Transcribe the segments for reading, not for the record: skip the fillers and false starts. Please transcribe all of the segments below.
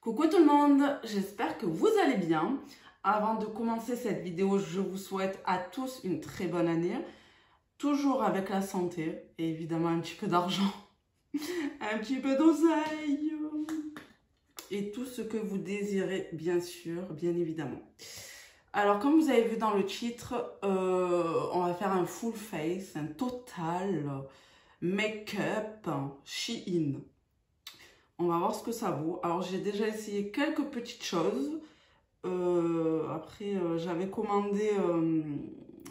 Coucou tout le monde, j'espère que vous allez bien. Avant de commencer cette vidéo, je vous souhaite à tous une très bonne année. Toujours avec la santé et évidemment un petit peu d'argent, un petit peu d'oseille et tout ce que vous désirez, bien sûr, bien évidemment. Alors, comme vous avez vu dans le titre, on va faire un full face, un total make-up Shein. On va voir ce que ça vaut. Alors, j'ai déjà essayé quelques petites choses. Après, j'avais commandé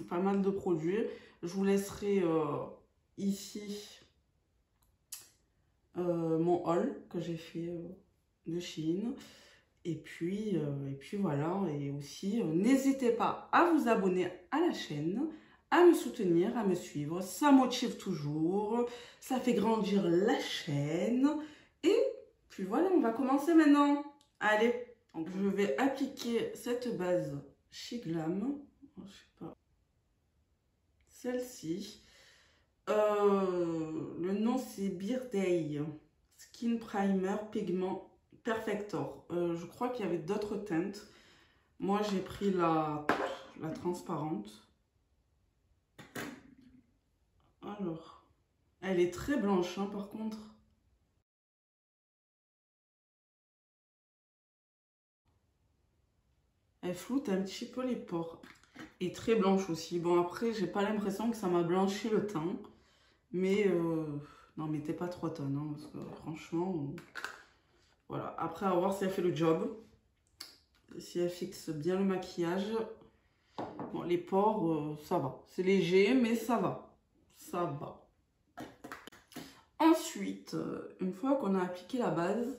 pas mal de produits. Je vous laisserai ici mon haul que j'ai fait de Shein. Et puis voilà. Et aussi, n'hésitez pas à vous abonner à la chaîne, à me soutenir, à me suivre. Ça motive toujours. Ça fait grandir la chaîne. Et puis voilà, on va commencer maintenant. Allez, donc je vais appliquer cette base chez Glam. Je sais pas. Celle-ci. Le nom c'est Birthday Skin Primer Pigment Perfector. Je crois qu'il y avait d'autres teintes. Moi j'ai pris la transparente. Alors, elle est très blanche hein, par contre. Elle floute un petit peu les pores. Et très blanche aussi. Bon après, j'ai pas l'impression que ça m'a blanchi le teint. Mais n'en mettez pas 3 tonnes. Hein, parce que franchement, voilà. Après, à voir si elle fait le job. Si elle fixe bien le maquillage. Bon, les pores, ça va. C'est léger, mais ça va. Ça va. Ensuite, une fois qu'on a appliqué la base,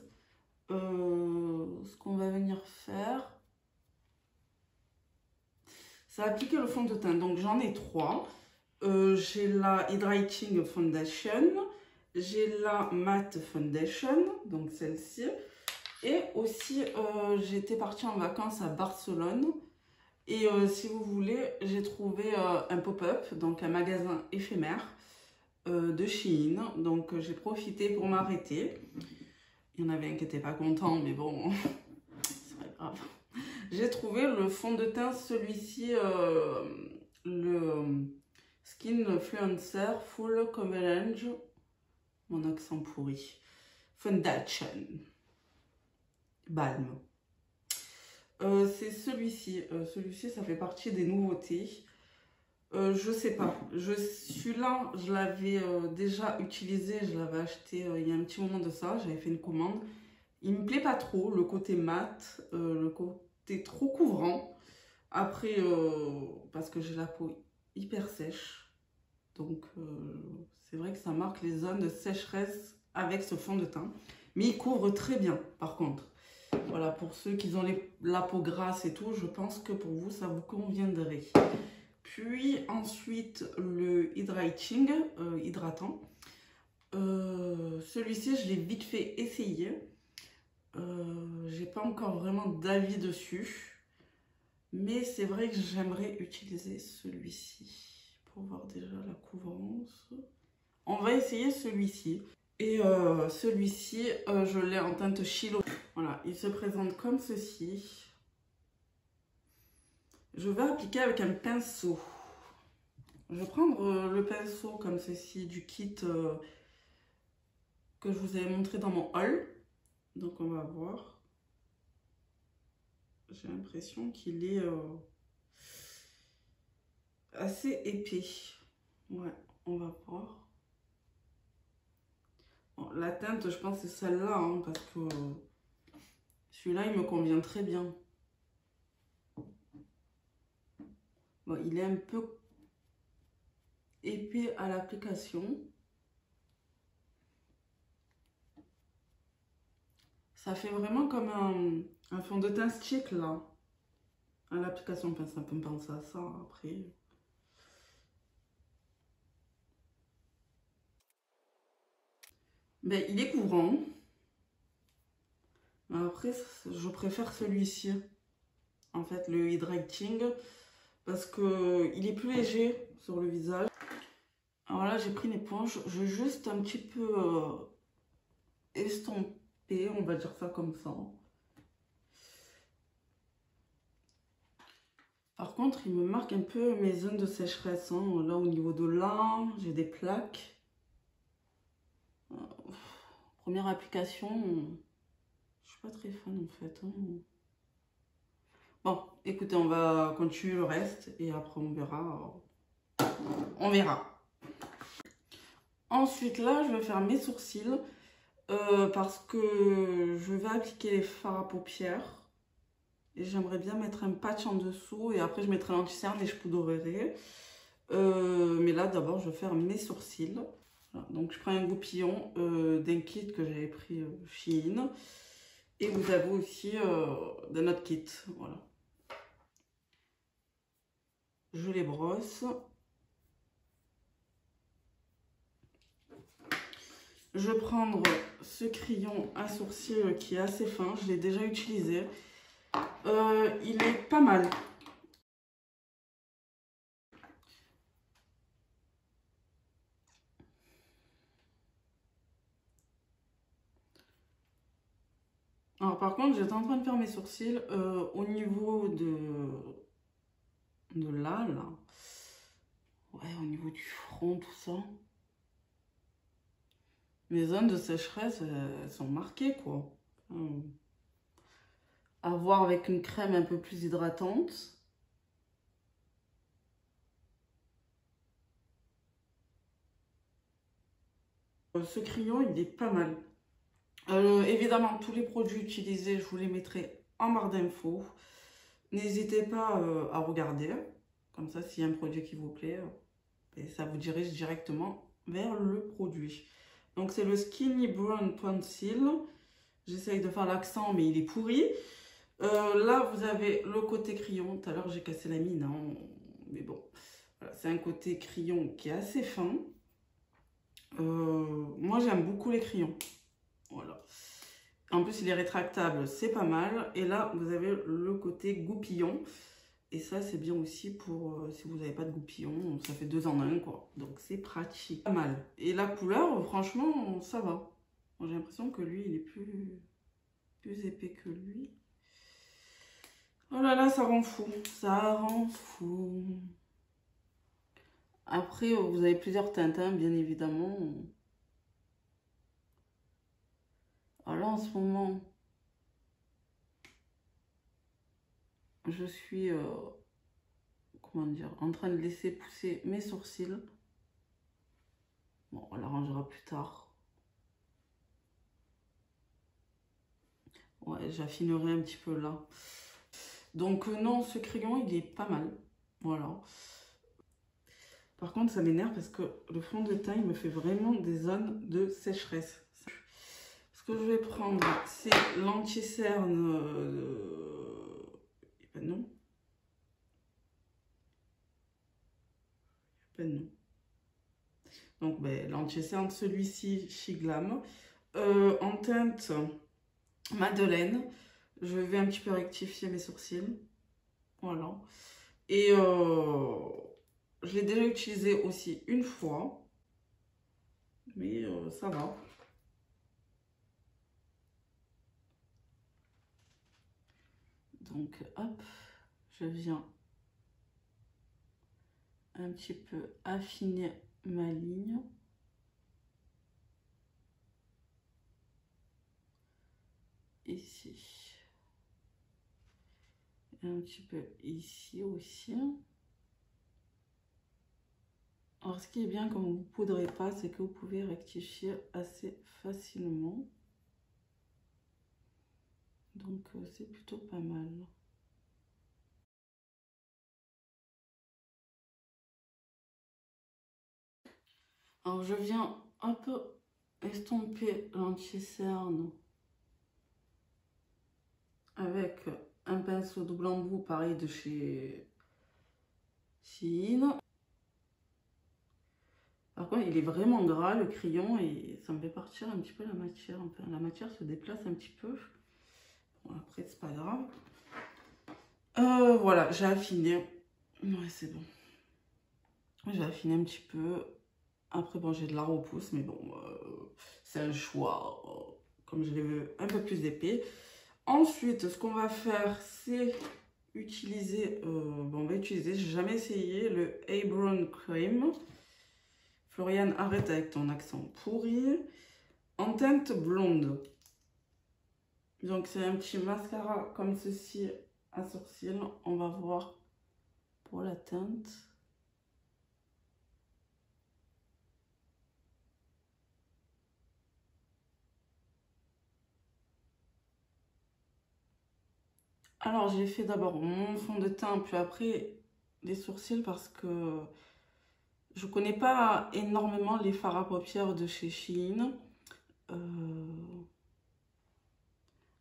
ce qu'on va venir faire, c'est appliquer le fond de teint. Donc j'en ai 3. J'ai la Hydrating Foundation, j'ai la Matte Foundation, donc celle-ci. Et aussi, j'étais partie en vacances à Barcelone. Et si vous voulez, j'ai trouvé un pop-up, donc un magasin éphémère de Shein. Donc j'ai profité pour m'arrêter. Il y en avait un qui n'était pas content, mais bon, c'est pas grave. J'ai trouvé le fond de teint, celui-ci, le Skin Fluencer Full Coverage, mon accent pourri, Foundation, Balm. C'est celui-ci. Celui-ci, ça fait partie des nouveautés. Je sais pas. Celui-là, je l'avais déjà utilisé. Je l'avais acheté il y a un petit moment de ça. J'avais fait une commande. Il me plaît pas trop. Le côté mat, le côté trop couvrant. Après, parce que j'ai la peau hyper sèche. Donc, c'est vrai que ça marque les zones de sécheresse avec ce fond de teint. Mais il couvre très bien, par contre. Voilà, pour ceux qui ont la peau grasse et tout, je pense que pour vous, ça vous conviendrait. Puis ensuite, le Hydrating, hydratant. Celui-ci, je l'ai vite fait essayer. J'ai pas encore vraiment d'avis dessus. Mais c'est vrai que j'aimerais utiliser celui-ci pour voir déjà la couvrance. On va essayer celui-ci. Et celui-ci, je l'ai en teinte Chilo. Voilà, il se présente comme ceci. Je vais appliquer avec un pinceau. Je vais prendre le pinceau comme ceci du kit que je vous avais montré dans mon haul. Donc on va voir. J'ai l'impression qu'il est assez épais. Ouais, on va voir. Bon, la teinte, je pense que c'est celle-là, hein, parce que celui-là, il me convient très bien. Bon, il est un peu épais à l'application. Ça fait vraiment comme un fond de teint stick, là. À l'application, ça peut me penser à ça, après. Ben, il est couvrant. Après, je préfère celui-ci. En fait, le Hydrating. Parce qu'il est plus léger sur le visage. Alors là, j'ai pris une éponge. Je vais juste un petit peu estomper, on va dire ça comme ça. Par contre, il me marque un peu mes zones de sécheresse. Hein. Là, au niveau de là, j'ai des plaques. Première application, je suis pas très fan en fait. Hein. Bon, écoutez, on va continuer le reste et après on verra. On verra. Ensuite, là, je vais faire mes sourcils parce que je vais appliquer les fards à paupières. Et j'aimerais bien mettre un patch en dessous et après je mettrai l'anti-cerne et je poudrerai. Mais là, d'abord, je vais faire mes sourcils. Voilà. Donc, je prends un goupillon d'un kit que j'avais pris chez Shein. Et vous avez aussi d'un autre kit. Voilà. Je les brosse. Je vais prendre ce crayon à sourcils qui est assez fin. Je l'ai déjà utilisé. Il est pas mal. Alors par contre, j'étais en train de faire mes sourcils au niveau de là. Ouais, au niveau du front, tout ça. Mes zones de sécheresse, elles sont marquées, quoi. À voir avec une crème un peu plus hydratante. Ce crayon, il est pas mal. Évidemment, tous les produits utilisés, je vous les mettrai en barre d'infos. N'hésitez pas à regarder. Comme ça, s'il y a un produit qui vous plaît, et ça vous dirige directement vers le produit. Donc, c'est le Skinny Brown Pencil. J'essaye de faire l'accent, mais il est pourri. Là, vous avez le côté crayon. Tout à l'heure, j'ai cassé la mine. Hein. Mais bon, voilà, c'est un côté crayon qui est assez fin. Moi, j'aime beaucoup les crayons. Voilà. En plus, il est rétractable, c'est pas mal. Et là, vous avez le côté goupillon. Et ça, c'est bien aussi pour si vous n'avez pas de goupillon. Ça fait 2 en 1, quoi. Donc, c'est pratique. Pas mal. Et la couleur, franchement, ça va. J'ai l'impression que lui, il est plus épais que lui. Oh là là, ça rend fou. Ça rend fou. Après, vous avez plusieurs teintes, hein, bien évidemment. Alors là, en ce moment, je suis, comment dire, en train de laisser pousser mes sourcils. Bon, on l'arrangera plus tard. Ouais, j'affinerai un petit peu là. Donc non, ce crayon, il est pas mal. Voilà. Par contre, ça m'énerve parce que le fond de teint, il me fait vraiment des zones de sécheresse. Ce que je vais prendre, c'est l'anti-cerne. Ben non. Ben non. Donc, ben, l'anti-cerne, celui-ci, chez Glam. En teinte Madeleine, je vais un petit peu rectifier mes sourcils. Voilà. Et je l'ai déjà utilisé aussi une fois. Mais ça va. Donc, hop, je viens un petit peu affiner ma ligne. Ici. Et un petit peu ici aussi. Alors, ce qui est bien quand vous ne poudrez pas, c'est que vous pouvez rectifier assez facilement. Donc, c'est plutôt pas mal. Alors, je viens un peu estomper l'anti-cerne avec un pinceau double embout, pareil de chez Shein. Par contre, il est vraiment gras le crayon et ça me fait partir un petit peu la matière. Enfin, la matière se déplace un petit peu. Bon, après, c'est pas grave. Voilà, j'ai affiné. Ouais, c'est bon. J'ai affiné un petit peu. Après, bon, j'ai de la repousse, mais bon, c'est un choix. Comme je les veux un peu plus épais. Ensuite, ce qu'on va faire, c'est utiliser, bon, on va utiliser, j'ai jamais essayé le Eyebrow Cream. Floriane, arrête avec ton accent pourri. En teinte blonde. Donc c'est un petit mascara comme ceci à sourcils. On va voir pour la teinte. Alors j'ai fait d'abord mon fond de teint, puis après les sourcils parce que je connais pas énormément les fards à paupières de chez Shein.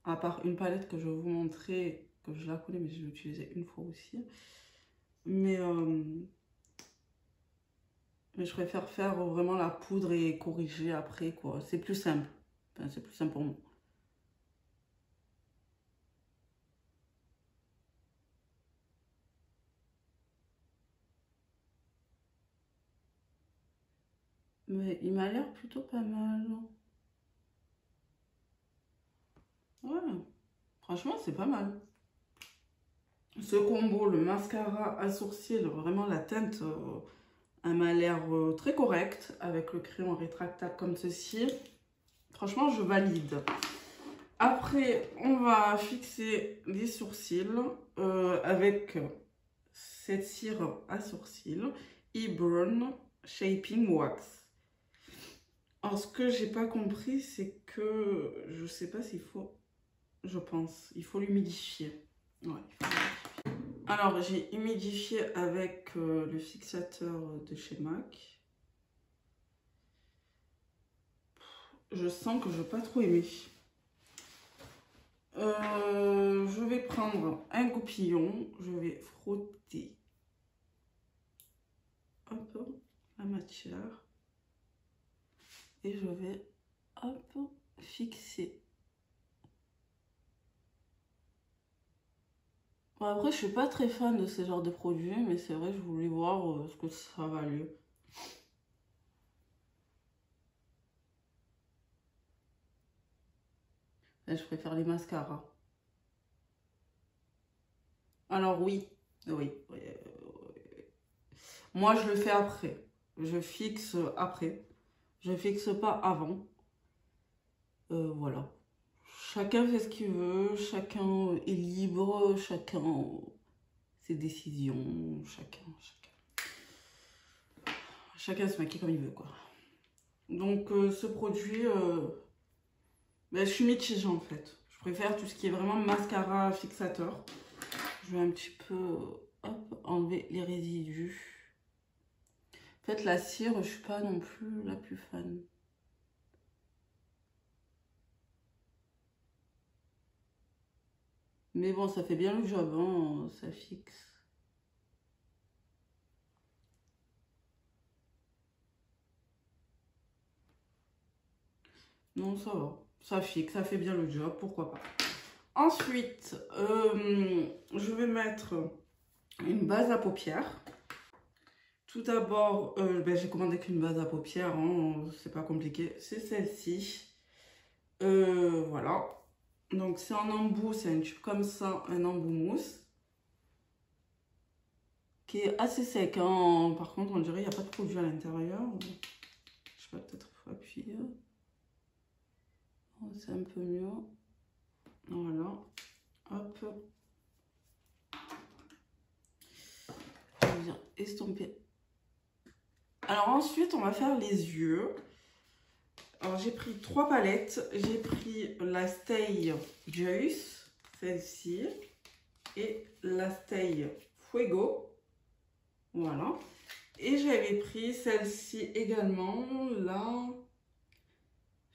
À part une palette que je vais vous montrer, que je la connais mais je l'ai utilisée une fois aussi. Mais je préfère faire vraiment la poudre et corriger après quoi. C'est plus simple. Enfin, c'est plus simple pour moi. Mais il m'a l'air plutôt pas mal. Ouais, franchement c'est pas mal. Ce combo, le mascara à sourcils, vraiment la teinte, elle m'a l'air très correcte avec le crayon rétractable comme ceci. Franchement, je valide. Après, on va fixer les sourcils avec cette cire à sourcils Eyebrow Shaping Wax. Alors, ce que j'ai pas compris, c'est que je sais pas s'il faut, je pense, il faut l'humidifier. Ouais. Alors, j'ai humidifié avec le fixateur de chez MAC. Je sens que je n'ai pas trop aimé. Je vais prendre un goupillon, je vais frotter hop, la matière et je vais hop, fixer. Bon, après, je suis pas très fan de ce genre de produits, mais c'est vrai, je voulais voir ce que ça valait. Là, je préfère les mascaras. Alors oui, oui. Moi, je le fais après. Je fixe après. Je fixe pas avant. Voilà. Chacun fait ce qu'il veut. Chacun est libre. Chacun ses décisions. Chacun se maquille comme il veut, quoi. Donc, ce produit, ben, je suis mitigée en fait. Je préfère tout ce qui est vraiment mascara fixateur. Je vais un petit peu hop, enlever les résidus. En fait, la cire, je suis pas non plus la plus fan. Mais bon, ça fait bien le job, hein, ça fixe. Non, ça va. Ça fixe, ça fait bien le job, pourquoi pas. Ensuite, je vais mettre une base à paupières. Tout d'abord, ben, j'ai commandé qu'une base à paupières, hein, c'est pas compliqué. C'est celle-ci. Voilà. Donc c'est un embout, c'est un tube comme ça, un embout mousse. Qui est assez sec, hein. Par contre, on dirait qu'il n'y a pas de produit à l'intérieur. Je sais pas, peut-être faut appuyer. Oh, c'est un peu mieux. Voilà. Hop. Je viens estomper. Alors ensuite, on va faire les yeux. Alors j'ai pris 3 palettes. J'ai pris la Stay Juice, celle-ci, et la Stay Fuego. Voilà. Et j'avais pris celle-ci également, la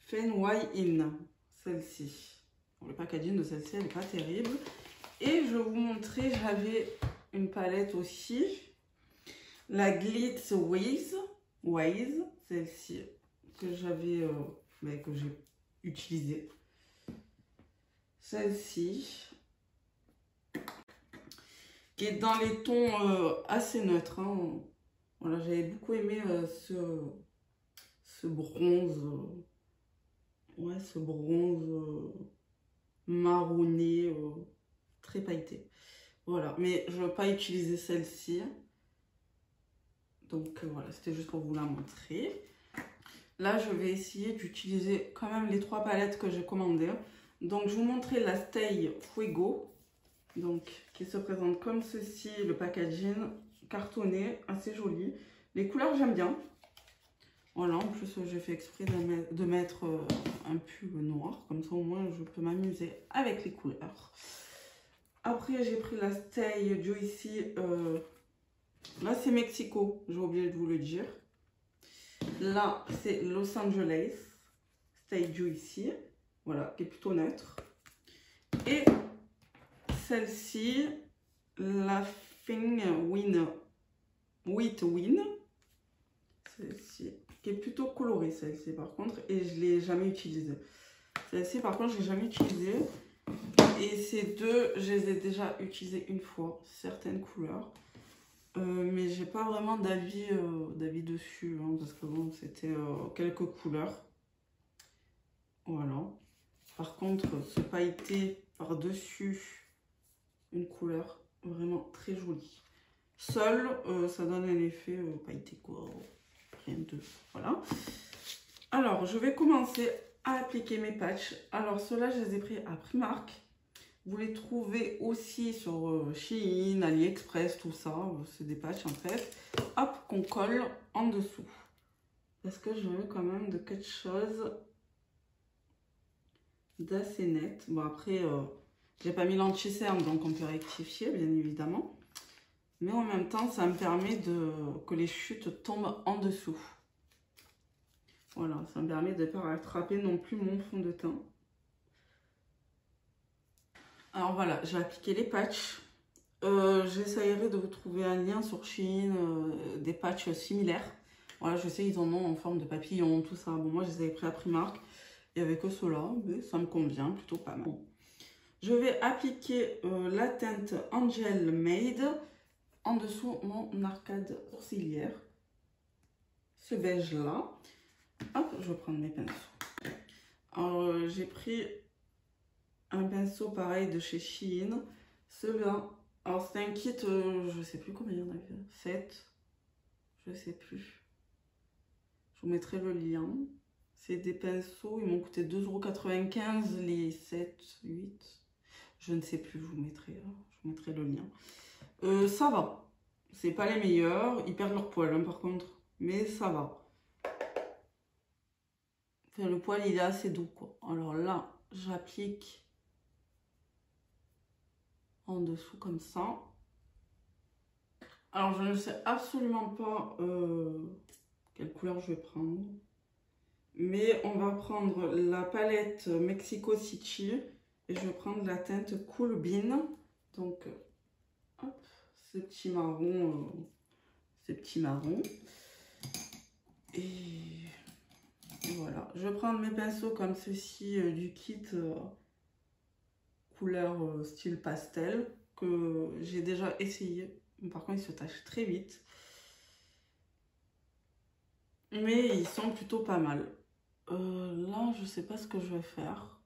Fen Y In. Celle-ci. Le packaging de celle-ci, elle n'est pas terrible. Et je vais vous montrer, j'avais une palette aussi. La Glitz Waze, celle-ci, que j'avais, que j'ai utilisée. Celle-ci, qui est dans les tons assez neutres. Hein. Voilà, j'avais beaucoup aimé ce bronze, ouais, ce bronze marronné, très pailleté. Voilà, mais je ne veux pas utiliser celle-ci. Donc voilà, c'était juste pour vous la montrer. Là, je vais essayer d'utiliser quand même les 3 palettes que j'ai commandées. Donc, je vous montrer la Stay Fuego. Donc, qui se présente comme ceci, le packaging cartonné, assez joli. Les couleurs, j'aime bien. Voilà, en plus, j'ai fait exprès de mettre un pull noir. Comme ça, au moins, je peux m'amuser avec les couleurs. Après, j'ai pris la Stay Juicy. Là, c'est Mexico, j'ai oublié de vous le dire. Là, c'est Los Angeles, Stay Juicy, voilà, qui est plutôt neutre. Et celle-ci, la Thing Win, With Win, celle-ci, qui est plutôt colorée, celle-ci par contre, et je ne l'ai jamais utilisée. Celle-ci, par contre, je ne l'ai jamais utilisée. Et ces deux, je les ai déjà utilisées une fois, certaines couleurs. Mais j'ai pas vraiment d'avis dessus, hein, parce que bon, c'était quelques couleurs. Voilà. Par contre, ce pailleté par-dessus une couleur vraiment très jolie. Seul, ça donne un effet pailleté, quoi. Rien de... Voilà. Alors, je vais commencer à appliquer mes patchs. Alors, ceux-là, je les ai pris à Primark. Vous les trouvez aussi sur Shein, AliExpress, tout ça. C'est des patchs en fait. Hop, qu'on colle en dessous. Parce que je veux quand même de quelque chose d'assez net. Bon après, j'ai pas mis l'anti-cerne, donc on peut rectifier, bien évidemment. Mais en même temps, ça me permet que les chutes tombent en dessous. Voilà, ça me permet de ne pas rattraper non plus mon fond de teint. Alors voilà, j'ai appliqué les patchs. J'essayerai de vous trouver un lien sur Shein, des patchs similaires. Voilà, je sais, ils en ont en forme de papillon, tout ça. Bon, moi, je les avais pris à Primark. Il n'y avait que ceux-là, mais ça me convient plutôt pas mal. Je vais appliquer la teinte Angel Made en dessous mon arcade sourcilière. Ce beige-là. Hop, je vais prendre mes pinceaux. Alors, j'ai pris un pinceau pareil de chez Shein. Celui-là. Alors, c'était un kit, je sais plus combien il y en avait. 7. Je sais plus. Je vous mettrai le lien. C'est des pinceaux, ils m'ont coûté 2,95 € les 7, 8. Je ne sais plus, je vous mettrai le lien. Ça va. C'est pas les meilleurs. Ils perdent leur poil, hein, par contre. Mais ça va. Enfin, le poil, il est assez doux, quoi. Alors là, j'applique en dessous comme ça. Alors, je ne sais absolument pas quelle couleur je vais prendre. Mais on va prendre la palette Mexico City. Et je vais prendre la teinte Cool Bean. Donc, hop, ce petit marron. Et voilà. Je vais prendre mes pinceaux comme ceci du kit couleur style pastel. Que j'ai déjà essayé. Par contre, ils se tachent très vite. Mais ils sont plutôt pas mal. Là, je sais pas ce que je vais faire.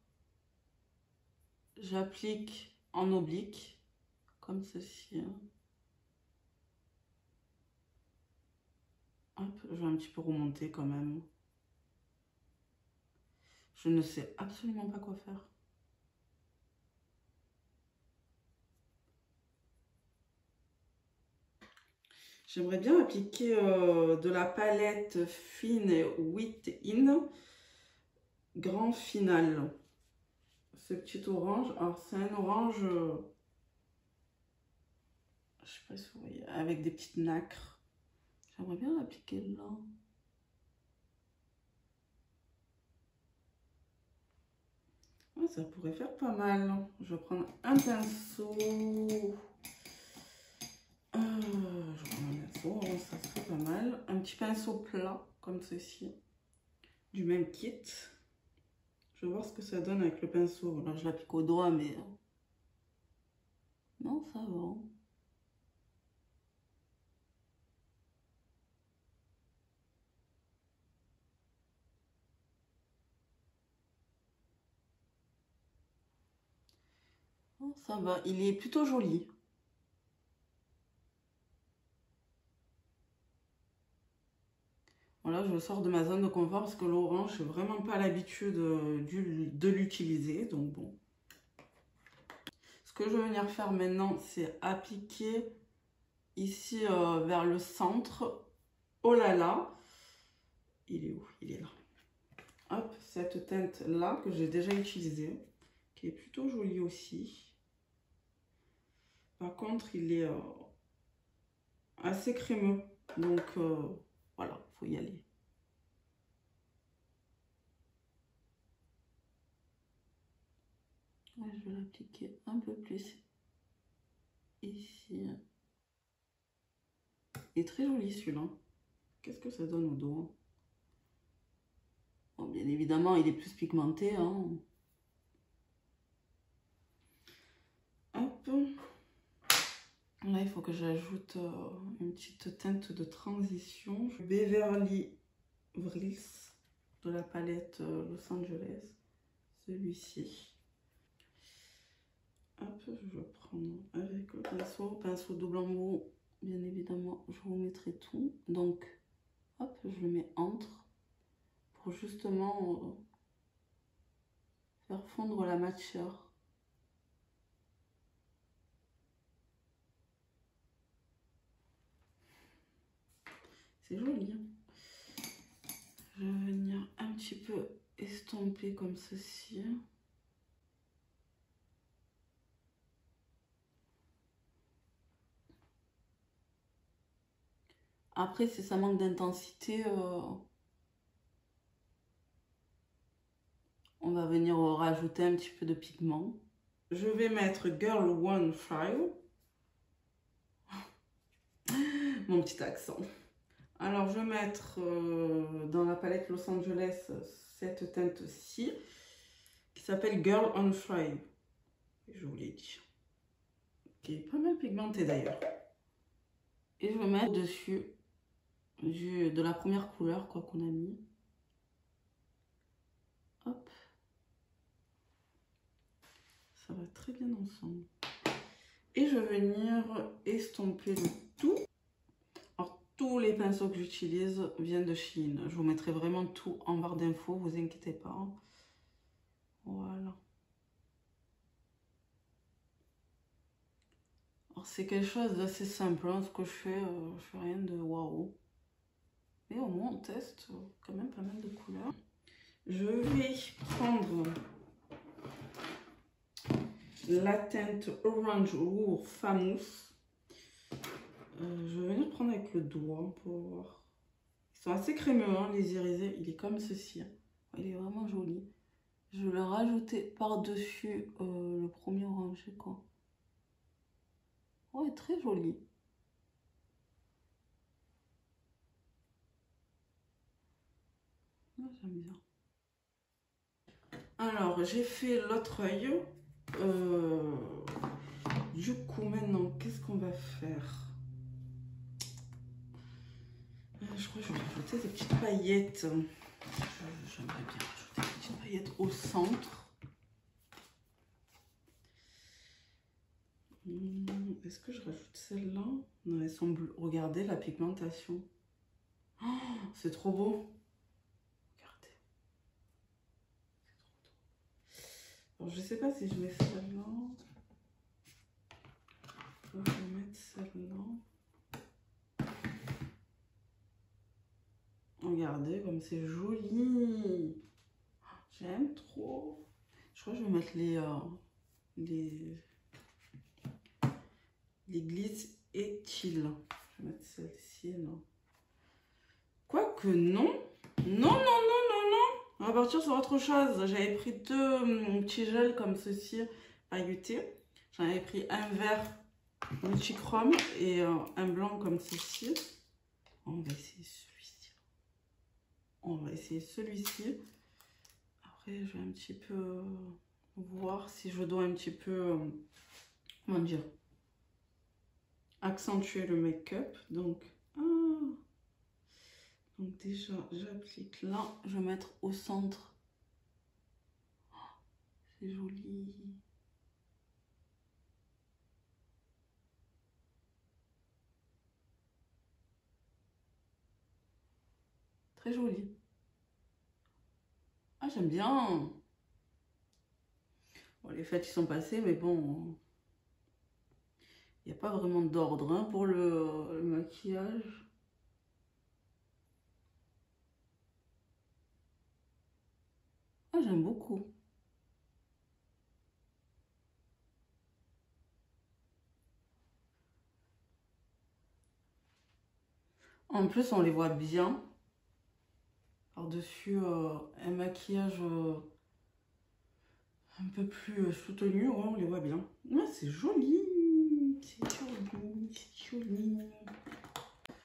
J'applique en oblique, comme ceci. Hop, je vais un petit peu remonter quand même. Je ne sais absolument pas quoi faire. J'aimerais bien appliquer de la palette fine Wit In Grand Final. Ce petit orange, alors c'est un orange, je sais pas si vous voyez, avec des petites nacres. J'aimerais bien l'appliquer là. Ouais, ça pourrait faire pas mal. Je vais prendre un pinceau. Je vais prendre un pinceau, ça serait pas mal. Un petit pinceau plat, comme ceci, du même kit. Je vais voir ce que ça donne avec le pinceau. Là, je l'applique au doigt, mais... Non, ça va. Non, ça va. Il est plutôt joli. je sors de ma zone de confort parce que l'orange, j'ai vraiment pas l'habitude de l'utiliser. Donc bon. Ce que je vais venir faire maintenant, c'est appliquer ici vers le centre. Oh là là. Il est où? Il est là. Hop, cette teinte là que j'ai déjà utilisée, qui est plutôt jolie aussi. Par contre, il est assez crémeux. Donc voilà, faut y aller. Ouais, je vais l'appliquer un peu plus ici. Il est très joli celui-là. Qu'est-ce que ça donne au dos? Bon, bien évidemment, il est plus pigmenté. Hein. Hop. Là, il faut que j'ajoute une petite teinte de transition. Beverly Hills de la palette Los Angeles. Celui-ci. Hop, je vais prendre avec le pinceau double embout. Bien évidemment, je vous mettrai tout. Donc, hop, je le mets entre pour justement faire fondre la matière. C'est joli. Hein. Je vais venir un petit peu estomper comme ceci. Après, si ça manque d'intensité, on va venir rajouter un petit peu de pigment. Je vais mettre Girl One File. Mon petit accent. Alors, je vais mettre dans la palette Los Angeles cette teinte-ci qui s'appelle Girl on Fire. Je vous l'ai dit. Qui est pas mal pigmentée d'ailleurs. Et je vais mettre dessus de la première couleur quoi qu'on a mis. Hop. Ça va très bien ensemble. Et je vais venir estomper le tout. Alors, tous les pinceaux que j'utilise viennent de Shein. Je vous mettrai vraiment tout en barre d'infos, vous inquiétez pas. Voilà. Alors, c'est quelque chose d'assez simple. Hein, ce que je fais rien de waouh. Mais au moins, on teste quand même pas mal de couleurs. Je vais prendre la teinte Orange Roux Famous. Je vais venir prendre avec le doigt pour voir. Ils sont assez crémeux, hein, les irisés. Il est comme ceci. Hein. Il est vraiment joli. Je vais le rajouter par-dessus le premier orangé, quoi. Ouais, très joli. Ouais, j'aime bien. Alors, j'ai fait l'autre œil. Du coup, maintenant, qu'est-ce qu'on va faire? Je crois que je vais rajouter des petites paillettes. J'aimerais bien rajouter des petites paillettes au centre. Est-ce que je rajoute celle-là? Non, elles sont bleues. Regardez la pigmentation. Oh, c'est trop beau. Regardez. C'est trop beau. Alors, je sais pas si je mets celle-là. Je vais mettre celle-là. Regardez comme c'est joli. J'aime trop. Je crois que je vais mettre les glisses étiles. Je vais mettre celle-ci, non. Quoique non. Non, non, non, non, non. On va partir sur autre chose. J'avais pris deux petits gels comme ceci, pailletés. J'en avais pris un vert multichrome et un blanc comme ceci. On va essayer celui-ci. On va essayer celui-ci. Après, je vais un petit peu voir si je dois un petit peu, comment dire, accentuer le make-up. Donc déjà, j'applique là. Je vais mettre au centre. Oh, c'est joli. Très joli. Ah, j'aime bien. Bon, les fêtes, ils sont passées, mais bon, il n'y a pas vraiment d'ordre hein, pour le maquillage. Ah, j'aime beaucoup. En plus, on les voit bien. Par-dessus un maquillage un peu plus soutenu, ouais, on les voit bien. Ouais, c'est joli. C'est joli, c'est joli.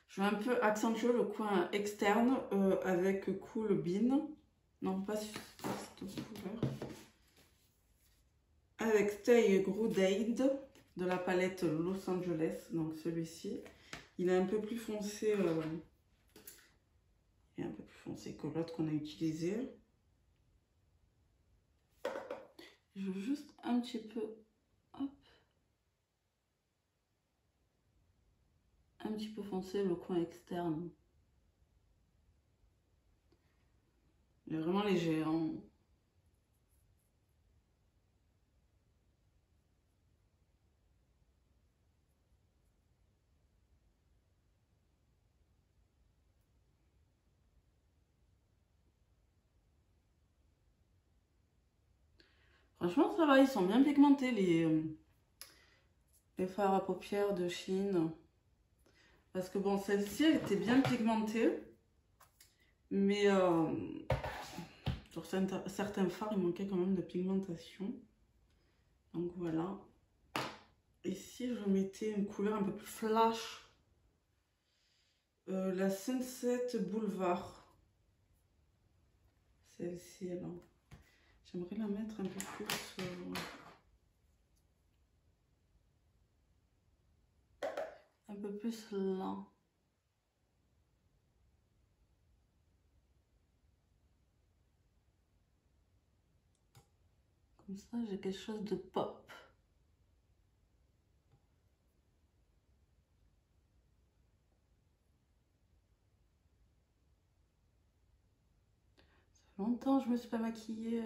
Je vais un peu accentuer le coin externe avec Cool Bean. Non, pas cette couleur. Avec Stay Grounded de la palette Los Angeles. Donc celui-ci. Il est un peu plus foncé. Il est un peu plus foncé que l'autre qu'on a utilisé. Je veux juste un petit peu. Hop. Un petit peu foncé le coin externe. Il est vraiment léger. Hein. Franchement, ça va, ils sont bien pigmentés, les fards à paupières de Shein. Parce que bon, celle-ci, elle était bien pigmentée. Mais sur certains fards, il manquait quand même de pigmentation. Donc voilà. Et si je mettais une couleur un peu plus flash, la Sunset Boulevard. Celle-ci, là. J'aimerais la mettre un peu plus... un peu plus là. Comme ça, j'ai quelque chose de pop. Ça fait longtemps que je me suis pas maquillée.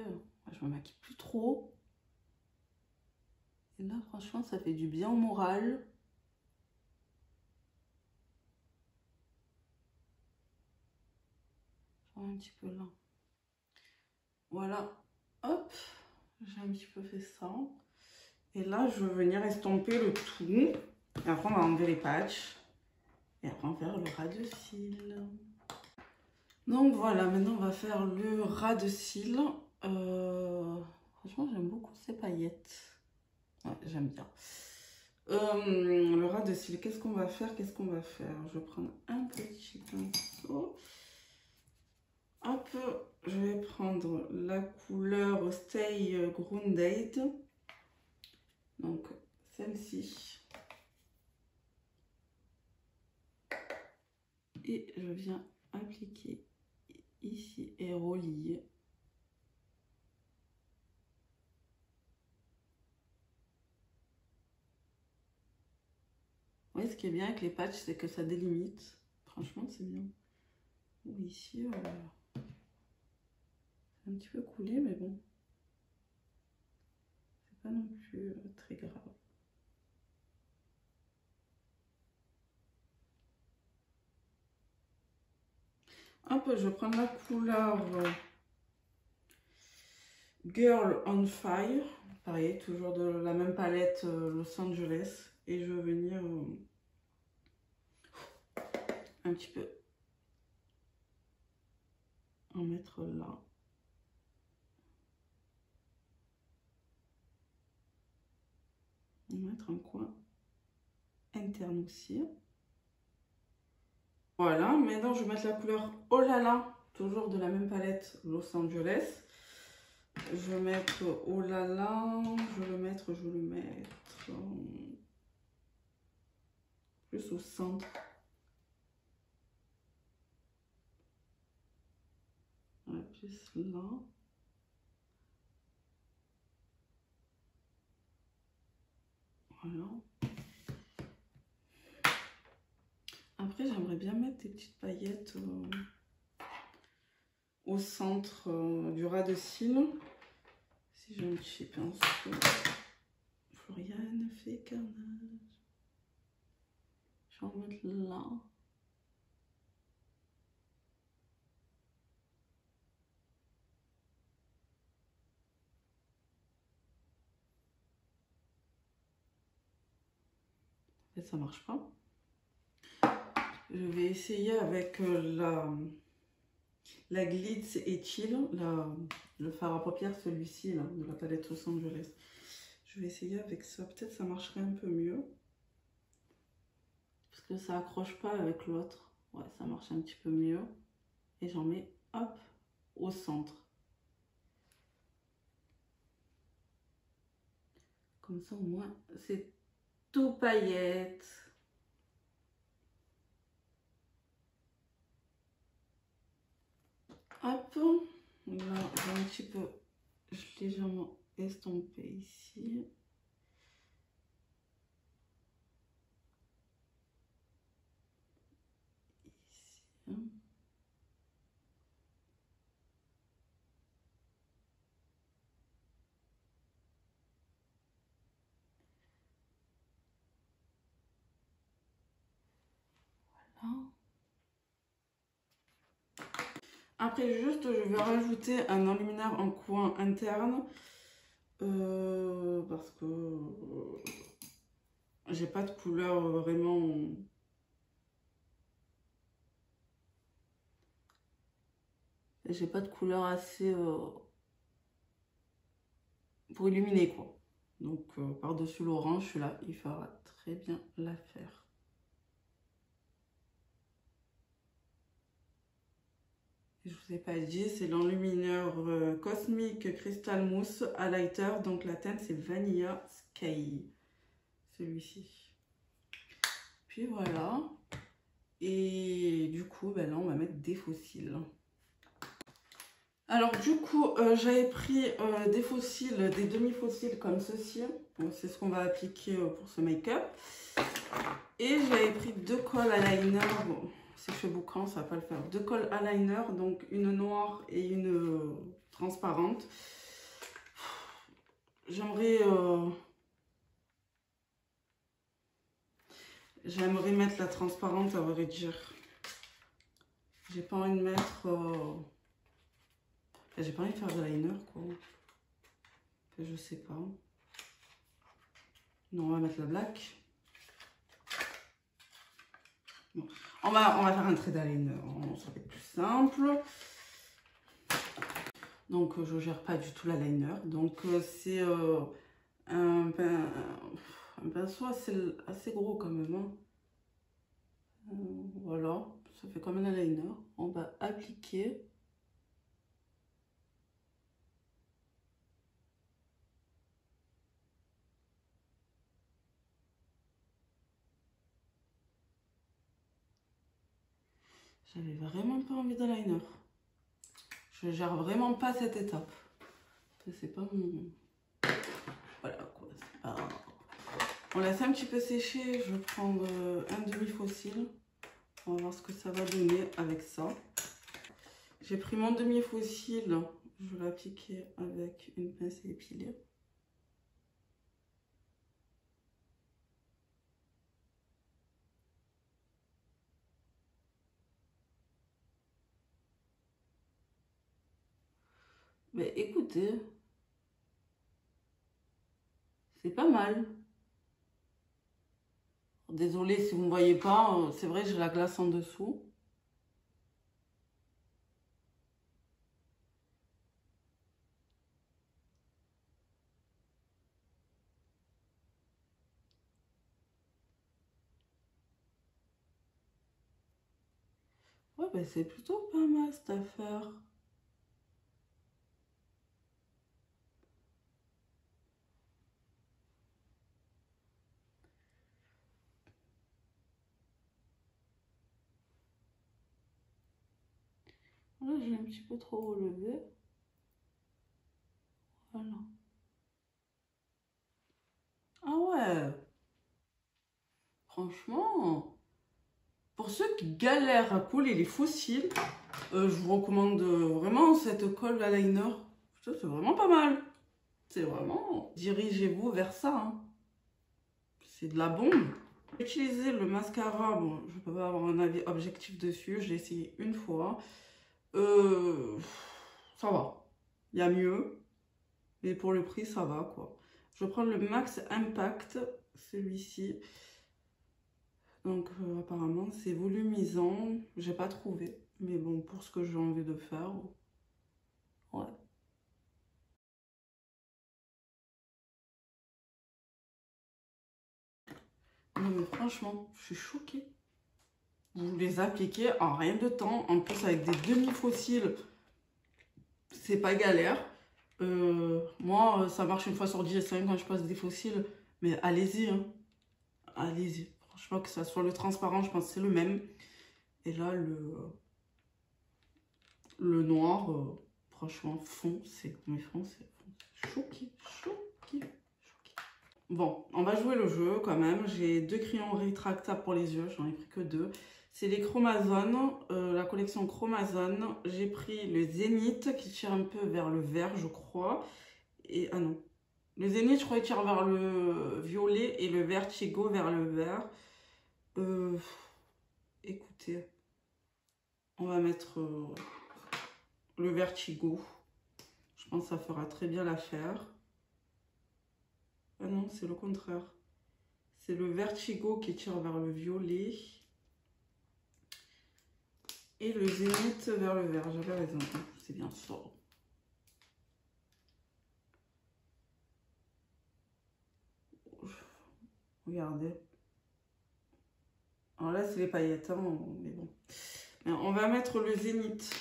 Je me maquille plus trop. Et là, franchement, ça fait du bien au moral. Un petit peu là. Voilà. Hop. J'ai un petit peu fait ça. Et là, je vais venir estomper le tout. Et après, on va enlever les patchs. Et après, on va faire le ras de cils. Donc voilà, maintenant, on va faire le ras de cils. Franchement, j'aime beaucoup ces paillettes. Ouais, j'aime bien. Le ras de cils, qu'est-ce qu'on va faire? Je vais prendre un petit pinceau. Hop, je vais prendre la couleur Stay Grounded. Donc, celle-ci. Et je viens appliquer ici et relier. Ouais, ce qui est bien avec les patchs, c'est que ça délimite. Franchement, c'est bien. Ou ici, c'est un petit peu coulé, mais bon. C'est pas non plus très grave. Hop, je vais prendre la couleur Girl on Fire. Pareil, toujours de la même palette Los Angeles. Et je vais venir un petit peu en mettre là. On va mettre un coin interne aussi. Voilà, maintenant je vais mettre la couleur Oh là là, toujours de la même palette Los Angeles. Je vais mettre Oh là là, je vais le mettre plus au centre. Voilà, plus là. Voilà. Après, j'aimerais bien mettre des petites paillettes au centre du ras de cils. Si j'ai un petit pinceau. Floriane fait carnage. Je vais en mettre là. Et ça marche pas. Je vais essayer avec la Glitz et Chill, le fard à paupières, celui-ci de la palette Los Angeles. Je vais essayer avec ça, peut-être ça marcherait un peu mieux. Parce que ça accroche pas avec l'autre. Ouais, ça marche un petit peu mieux. Et j'en mets, hop, au centre. Comme ça, au moins, c'est tout paillette. Hop, là, j'ai un petit peu légèrement estompé ici. Ici. Voilà. Après, juste, je vais rajouter un enlumineur en coin interne. Parce que j'ai pas de couleur vraiment. J'ai pas de couleur assez pour illuminer quoi. Donc par-dessus l'orange, celui-là, il fera très bien l'affaire. Je vous ai pas dit, c'est l'enlumineur Cosmic Crystal Mousse Highlighter. Donc la teinte c'est Vanilla Sky. Celui-ci. Puis voilà. Et du coup, ben là, on va mettre des faux cils. Alors du coup, j'avais pris des faux cils, des demi-faux cils comme ceci. C'est ce qu'on va appliquer pour ce make-up. Et j'avais pris deux cols eyeliner. Bon, si je fais boucan, ça va pas le faire. Deux cols eyeliner, donc une noire et une transparente. J'aimerais mettre la transparente, à vrai dire. J'ai pas envie de mettre... J'ai pas envie de faire de l'eyeliner, quoi. Je sais pas. Non, on va mettre la black. Bon. On va faire un trait d'eyeliner. Ça va être plus simple. Donc, je gère pas du tout l'eyeliner. Donc, c'est un pinceau assez gros quand même. Hein. Voilà. Ça fait comme un eyeliner. On va appliquer. J'avais vraiment pas envie d'eyeliner. Je gère vraiment pas cette étape. C'est pas mon... Voilà quoi, c'est pas... On laisse un petit peu sécher. Je vais prendre un demi-faux cil. On va voir ce que ça va donner avec ça. J'ai pris mon demi-faux cil. Je vais l'appliquer avec une pince épilée. Mais écoutez, c'est pas mal. Désolée si vous ne me voyez pas, c'est vrai, j'ai la glace en dessous. Ouais, ben c'est plutôt pas mal cette affaire. Là, j'ai un petit peu trop relevé. Voilà. Ah ouais. Franchement, Pour ceux qui galèrent à coller les fossiles, je vous recommande vraiment cette colle à liner. C'est vraiment pas mal. C'est vraiment... Dirigez-vous vers ça. Hein. C'est de la bombe. Utiliser le mascara, bon, je peux pas avoir un avis objectif dessus. Je l'ai essayé une fois. Ça va. Il y a mieux. Mais pour le prix, ça va quoi. Je vais prendre le Max Impact, celui-ci. Donc apparemment c'est volumisant. J'ai pas trouvé. Mais bon, pour ce que j'ai envie de faire, ouais. Non mais franchement, je suis choquée. Vous les appliquez en rien de temps. En plus avec des demi-fossiles, c'est pas galère. Moi, ça marche une fois sur 10 quand je passe des fossiles. Mais allez-y, hein. Allez-y. Franchement, que ça soit le transparent, je pense que c'est le même. Et là, le noir, franchement, foncé. Mais foncé. Choqué, choqué, choqué. Bon, on va jouer le jeu quand même. J'ai 2 crayons rétractables pour les yeux. J'en ai pris que 2. C'est les Chromazone, la collection Chromazone. J'ai pris le Zénith qui tire un peu vers le vert, je crois. Et ah non. Le Zénith, je crois, il tire vers le violet et le Vertigo vers le vert. Écoutez, on va mettre le Vertigo. Je pense que ça fera très bien l'affaire. Ah non, c'est le contraire. C'est le Vertigo qui tire vers le violet. Et le Zénith vers le vert. J'avais raison. C'est bien ça. Regardez. Alors là, c'est les paillettes. Hein, mais bon. On va mettre le Zénith.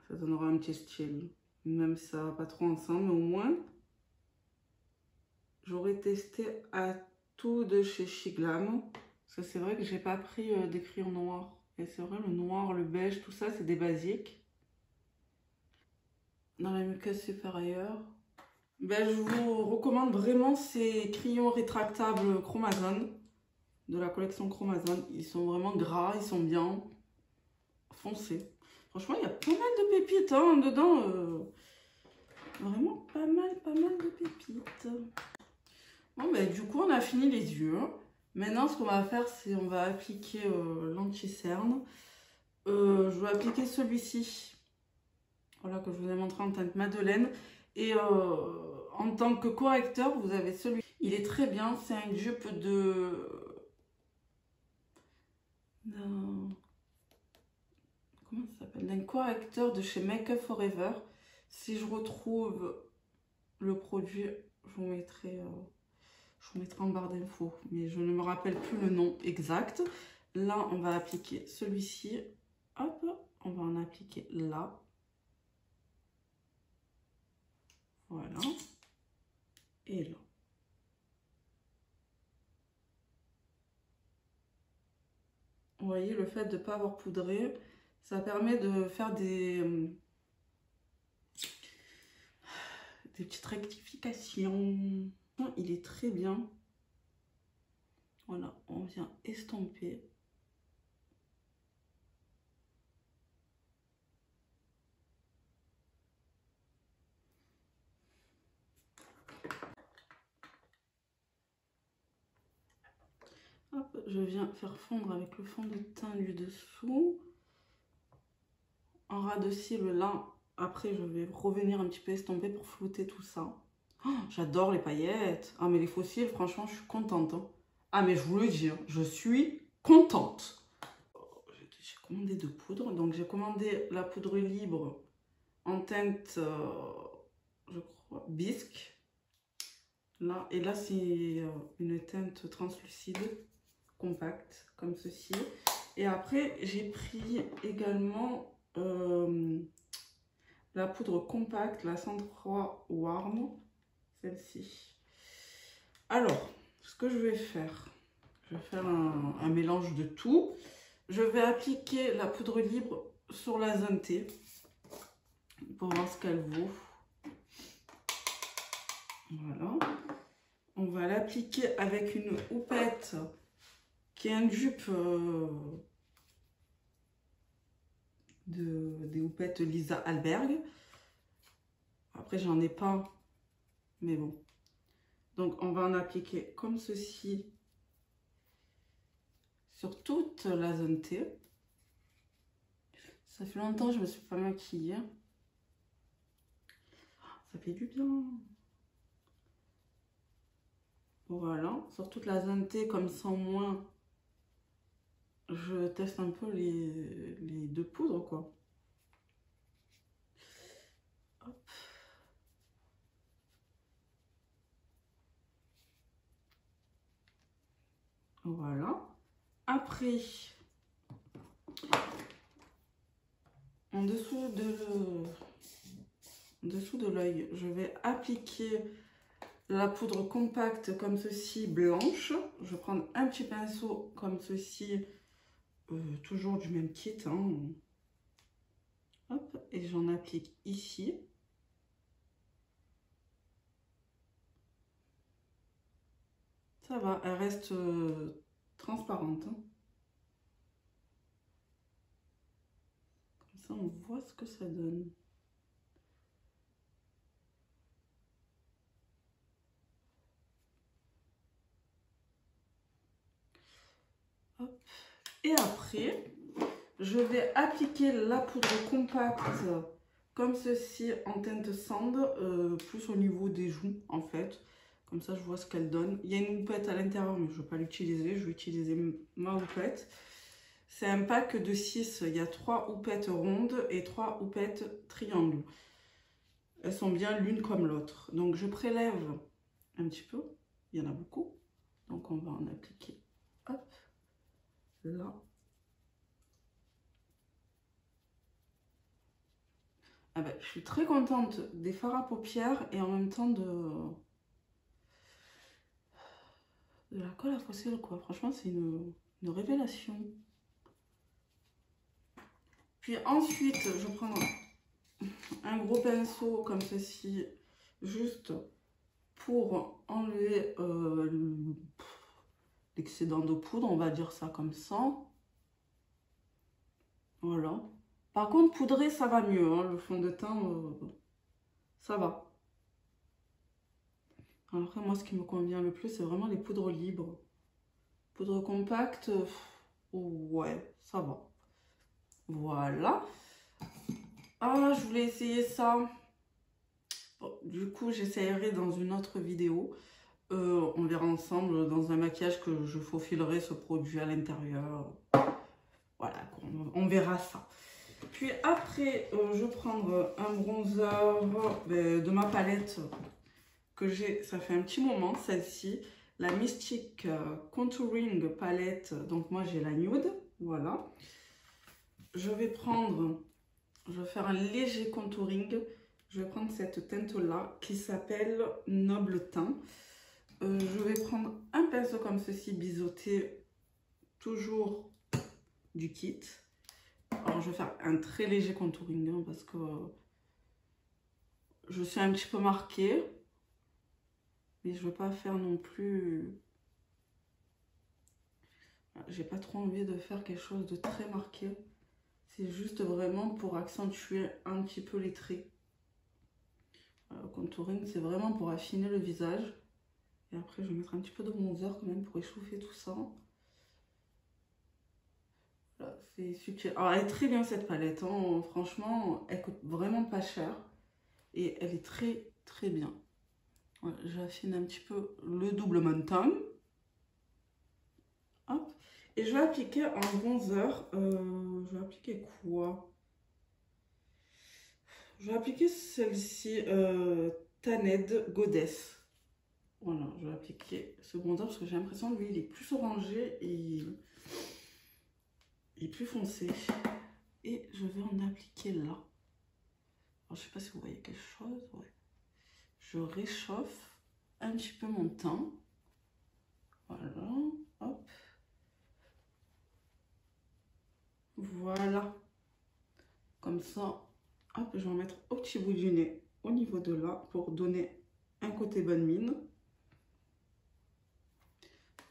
Ça donnera un petit style. Même si ça va pas trop ensemble, mais au moins... J'aurais testé à tout de chez Shiglam. Parce que c'est vrai que j'ai pas pris des crayons noirs. Et c'est vrai, le noir, le beige, tout ça, c'est des basiques. Dans la muqueuse supérieure. Ben, je vous recommande vraiment ces crayons rétractables Chromazone. De la collection Chromazone. Ils sont vraiment gras, ils sont bien foncés. Franchement, il y a pas mal de pépites hein, dedans. Vraiment pas mal de pépites. Bon, ben, du coup, on a fini les yeux. Maintenant, ce qu'on va faire, c'est on va appliquer l'anti-cerne. Je vais appliquer celui-ci. Voilà, que je vous ai montré en teinte Madeleine. Et en tant que correcteur, vous avez celui. Il est très bien. C'est un dupe comment ça s'appelle? D'un correcteur de chez Make Up Forever. Si je retrouve le produit, je vous mettrai en barre d'infos, mais je ne me rappelle plus le nom exact. Là, on va appliquer celui-ci. Hop, on va en appliquer là. Voilà. Et là. Vous voyez, le fait de ne pas avoir poudré, ça permet de faire des petites rectifications. Il est très bien. Voilà, on vient estomper. Hop, je viens faire fondre avec le fond de teint du dessous. En ras de cils là, après je vais revenir un petit peu estomper pour flouter tout ça. Oh, j'adore les paillettes. Ah mais les faux cils, franchement, je suis contente. Hein. Ah mais je vous le dis, hein, je suis contente. J'ai commandé de poudre, donc j'ai commandé la poudre libre en teinte, je crois, bisque. Là, et là c'est une teinte translucide, compacte, comme ceci. Et après, j'ai pris également la poudre compacte, la 103 Warm, celle-ci. Alors, ce que je vais faire un mélange de tout. Je vais appliquer la poudre libre sur la zone T pour voir ce qu'elle vaut. Voilà. va l'appliquer avec une houppette qui est un dupe des houpettes Lisa Alberg. Après, j'en ai pas, mais bon. Donc, on va en appliquer comme ceci sur toute la zone T. Ça fait longtemps que je me suis pas maquillée. Ça fait du bien. Voilà, sur toute la zone T, comme ça au moins, je teste un peu les deux poudres, quoi. Hop. Voilà. Après, en dessous de l'œil, je vais appliquer la poudre compacte comme ceci, blanche. Je vais prendre un petit pinceau comme ceci, toujours du même kit. Hein. Hop, et j'en applique ici. Ça va, elle reste transparente. Hein. Comme ça, on voit ce que ça donne. Hop. Et après, je vais appliquer la poudre compacte comme ceci en teinte sand, plus au niveau des joues en fait. Comme ça, je vois ce qu'elle donne. Il y a une houppette à l'intérieur, mais je ne vais pas l'utiliser. Je vais utiliser ma houppette. C'est un pack de 6. Il y a 3 houpettes rondes et 3 houpettes triangles. Elles sont bien l'une comme l'autre. Donc, je prélève un petit peu. Il y en a beaucoup. Donc, on va en appliquer. Hop. Là. Ah ben, je suis très contente des fards à paupières et en même temps de la colle à fossiles, quoi. Franchement, c'est une révélation. Puis ensuite, je prends un gros pinceau comme ceci, juste pour enlever l'excédent de poudre, on va dire ça comme ça. Voilà. Par contre, poudrer, ça va mieux. Hein. Le fond de teint, ça va. Après, moi, ce qui me convient le plus, c'est vraiment les poudres libres. Poudre compacte, ouais, ça va. Voilà. Ah, je voulais essayer ça. Bon, du coup, j'essayerai dans une autre vidéo. On verra ensemble dans un maquillage que je faufilerai ce produit à l'intérieur. Voilà, on verra ça. Puis après, je vais prendre un bronzer de ma palette que j'ai, ça fait un petit moment, celle-ci. La Mystic Contouring Palette. Donc moi, j'ai la nude. Voilà. Je vais faire un léger contouring. Je vais prendre cette teinte-là qui s'appelle Noble Teint. Je vais prendre un pinceau comme ceci, biseauté, toujours du kit. Alors, je vais faire un très léger contouring hein, parce que je suis un petit peu marquée. Mais je ne veux pas faire non plus... J'ai pas trop envie de faire quelque chose de très marqué. C'est juste vraiment pour accentuer un petit peu les traits. Le contouring, c'est vraiment pour affiner le visage. Et après, je vais mettre un petit peu de bronzer quand même pour échauffer tout ça. Voilà, c'est subtil. Alors, elle est très bien cette palette. Hein. Franchement, elle coûte vraiment pas cher. Et elle est très, très bien. Voilà, j'affine un petit peu le double menton. Hop. Et je vais appliquer un bronzer. Je vais appliquer quoi? Je vais appliquer celle-ci, Tanned Goddess. Voilà, je vais appliquer ce bronzer parce que j'ai l'impression que lui, il est plus orangé et plus foncé. Et je vais en appliquer là. Alors, je ne sais pas si vous voyez quelque chose. Ouais. Je réchauffe un petit peu mon teint. Voilà, hop. Voilà. Comme ça, hop, je vais en mettre au petit bout du nez, au niveau de là, pour donner un côté bonne mine.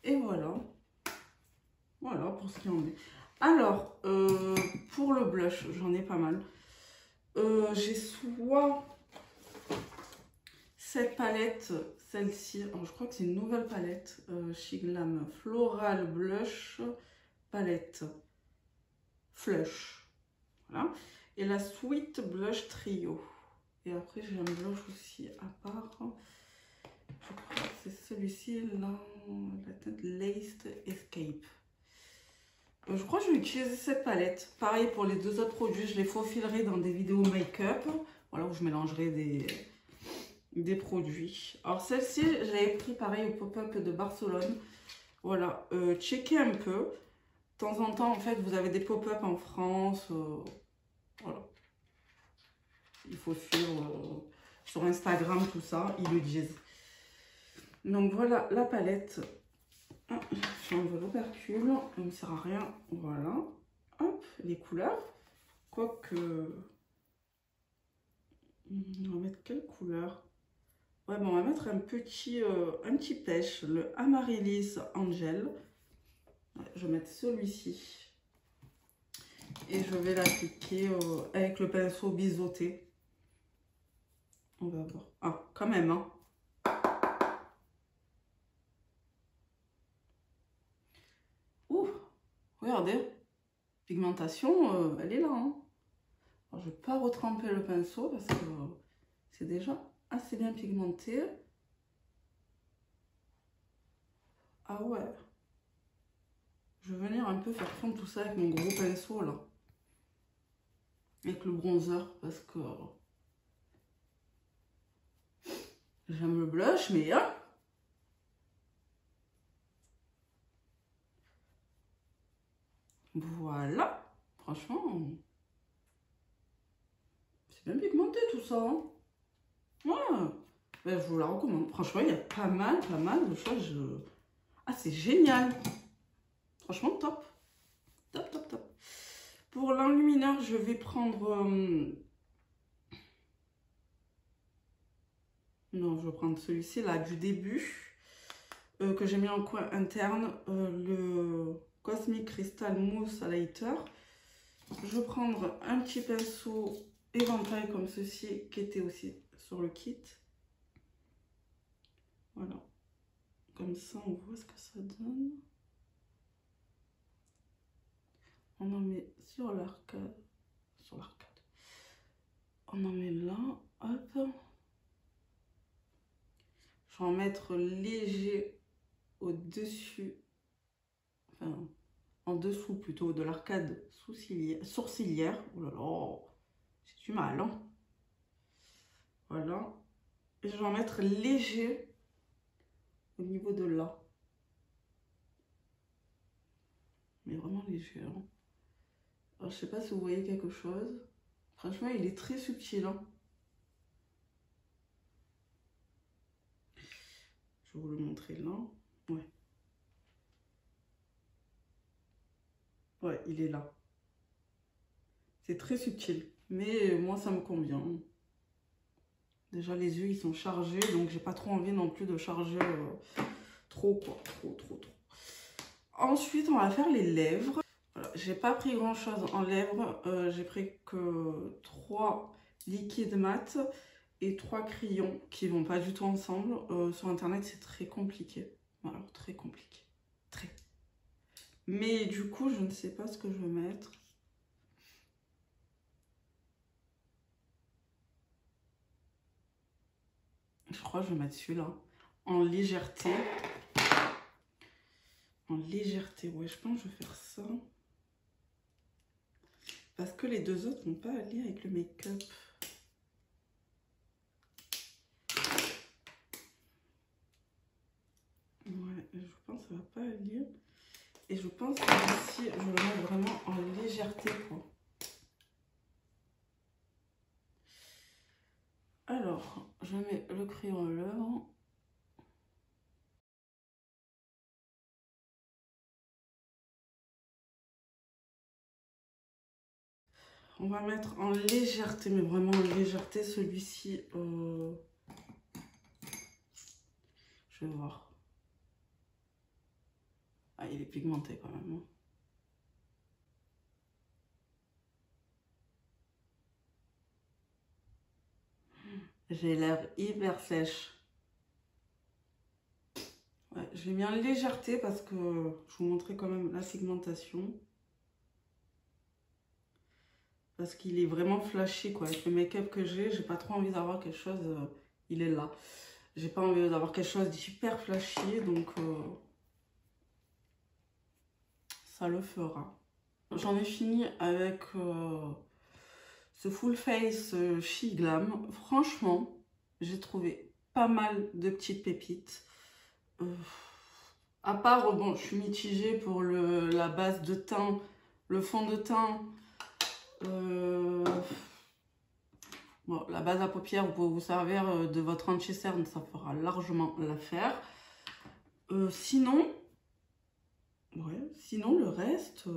Et voilà. Voilà pour ce qui en est. Alors, pour le blush, j'en ai pas mal. J'ai soit cette palette, celle-ci. Je crois que c'est une nouvelle palette. Chez Glam Floral Blush Palette Flush. Voilà. Et la Sweet Blush Trio. Et après, j'ai un blush aussi à part. Je crois que c'est celui-ci, là, la teinte Laced Escape. Je crois que je vais utiliser cette palette. Pareil pour les deux autres produits, je les faufilerai dans des vidéos make-up. Voilà, où je mélangerai des produits. Alors celle-ci, je l'avais pris pareil au pop-up de Barcelone. Voilà, checkez un peu. De temps en temps, en fait, vous avez des pop-up en France. Voilà. Il faut suivre sur Instagram, tout ça, ils le disent. Donc voilà la palette. J'enlève l'opercule, ça ne sert à rien. Voilà. Hop, les couleurs. Quoique. On va mettre quelle couleur? Ouais, bon, on va mettre un petit pêche, le Amaryllis Angel. Ouais, je vais mettre celui-ci. Et je vais l'appliquer avec le pinceau biseauté. On va voir. Ah, quand même, hein. Ouh, regardez. Pigmentation, elle est là, hein. Alors, je ne vais pas retremper le pinceau parce que c'est déjà assez bien pigmenté. Ah ouais. Je vais venir un peu faire fondre tout ça avec mon gros pinceau, là. Avec le bronzer, parce que j'aime le blush, mais hein. Voilà. Franchement, c'est bien pigmenté tout ça. Hein. Ouais. Ben, je vous la recommande. Franchement, il y a pas mal de choses. Ah, c'est génial. Franchement, top. Top, top, top. Pour l'enlumineur, je vais prendre... Non, je vais prendre celui-ci, là, du début. Que j'ai mis en coin interne. Le Cosmic Crystal Mousse Highlighter. Je vais prendre un petit pinceau éventail comme ceci, qui était aussi sur le kit. Voilà. Comme ça, on voit ce que ça donne. On en met sur l'arcade. Sur l'arcade. On en met là. Hop. Je vais en mettre léger au-dessus. Enfin, en dessous plutôt de l'arcade sourcilière. Oh là là. J'ai du mal. Hein. Voilà. Et je vais en mettre léger au niveau de là. Mais vraiment léger. Hein. Alors, je sais pas si vous voyez quelque chose. Franchement, il est très subtil. Hein. Je vais vous le montrer là. Ouais. Ouais, il est là. C'est très subtil. Mais moi, ça me convient. Déjà, les yeux, ils sont chargés. Donc, j'ai pas trop envie non plus de charger trop, quoi. Trop. Ensuite, on va faire les lèvres. Voilà, j'ai pas pris grand chose en lèvres. J'ai pris que 3 liquides mat et 3 crayons qui vont pas du tout ensemble. Sur internet, c'est très compliqué. Voilà, très compliqué. Très. Mais du coup, je ne sais pas ce que je vais mettre. Je crois que je vais mettre celui-là. En légèreté. En légèreté, ouais, je pense que je vais faire ça. Parce que les deux autres n'ont pas à lire avec le make-up. Ouais, je pense que ça va pas à lire. Et je pense que ici, je le mets vraiment en légèreté, quoi. Alors, je mets le crayon à l'œuvre. On va mettre en légèreté, mais vraiment en légèreté, celui-ci. Je vais voir. Ah, il est pigmenté quand même. J'ai l'air hyper sèche. Ouais, je l'ai mis en légèreté parce que je vous montrais quand même la segmentation. Parce qu'il est vraiment flashy quoi. Avec le make-up que j'ai pas trop envie d'avoir quelque chose. Il est là. J'ai pas envie d'avoir quelque chose d'hyper flashy. Donc ça le fera. J'en ai fini avec ce full face She Glam. Franchement, j'ai trouvé pas mal de petites pépites. À part, bon, je suis mitigée pour la base de teint, le fond de teint. Bon, la base à paupières, vous pouvez vous servir de votre anti-cerne, ça fera largement l'affaire. Sinon, le reste,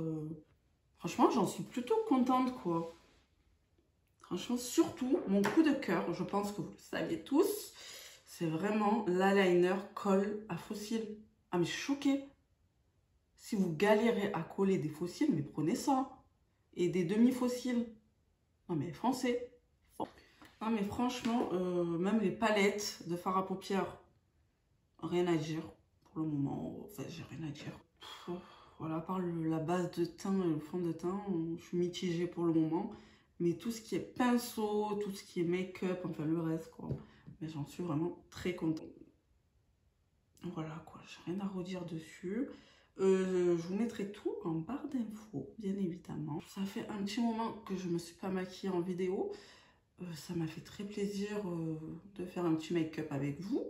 franchement, j'en suis plutôt contente, quoi. Franchement, surtout, mon coup de cœur, je pense que vous le saviez tous, c'est vraiment l'eyeliner colle à fossiles. Ah, mais je suis choquée. Si vous galérez à coller des fossiles, mais prenez ça. Et des demi-fossiles. Non, mais français. Non, mais franchement, même les palettes de fard à paupières, rien à dire pour le moment. Enfin, j'ai rien à dire. Voilà, à part la base de teint et le fond de teint, je suis mitigée pour le moment. Mais tout ce qui est pinceau, tout ce qui est make-up, enfin le reste, quoi. Mais j'en suis vraiment très contente. Voilà, quoi, j'ai rien à redire dessus. Je vous mettrai tout en barre d'infos, bien évidemment. Ça fait un petit moment que je ne me suis pas maquillée en vidéo. Ça m'a fait très plaisir de faire un petit make-up avec vous.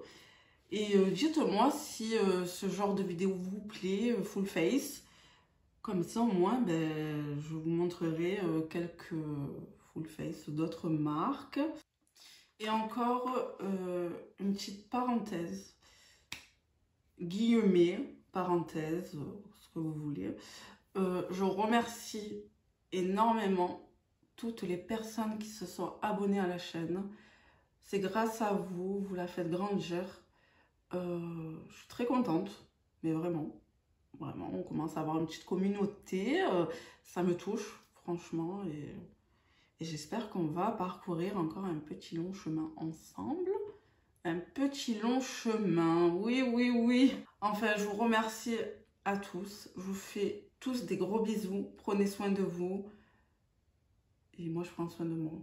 Et dites-moi si ce genre de vidéo vous plaît, full face. Comme ça, au moins, ben, je vous montrerai quelques full face d'autres marques. Et encore une petite parenthèse. Guillemets, parenthèse, ce que vous voulez. Je remercie énormément toutes les personnes qui se sont abonnées à la chaîne. C'est grâce à vous, vous la faites grandir. Je suis très contente, mais vraiment, on commence à avoir une petite communauté. Ça me touche, franchement, et j'espère qu'on va parcourir encore un petit long chemin ensemble. Un petit long chemin, oui, oui, oui. Enfin, je vous remercie à tous. Je vous fais tous des gros bisous. Prenez soin de vous. Et moi, je prends soin de moi.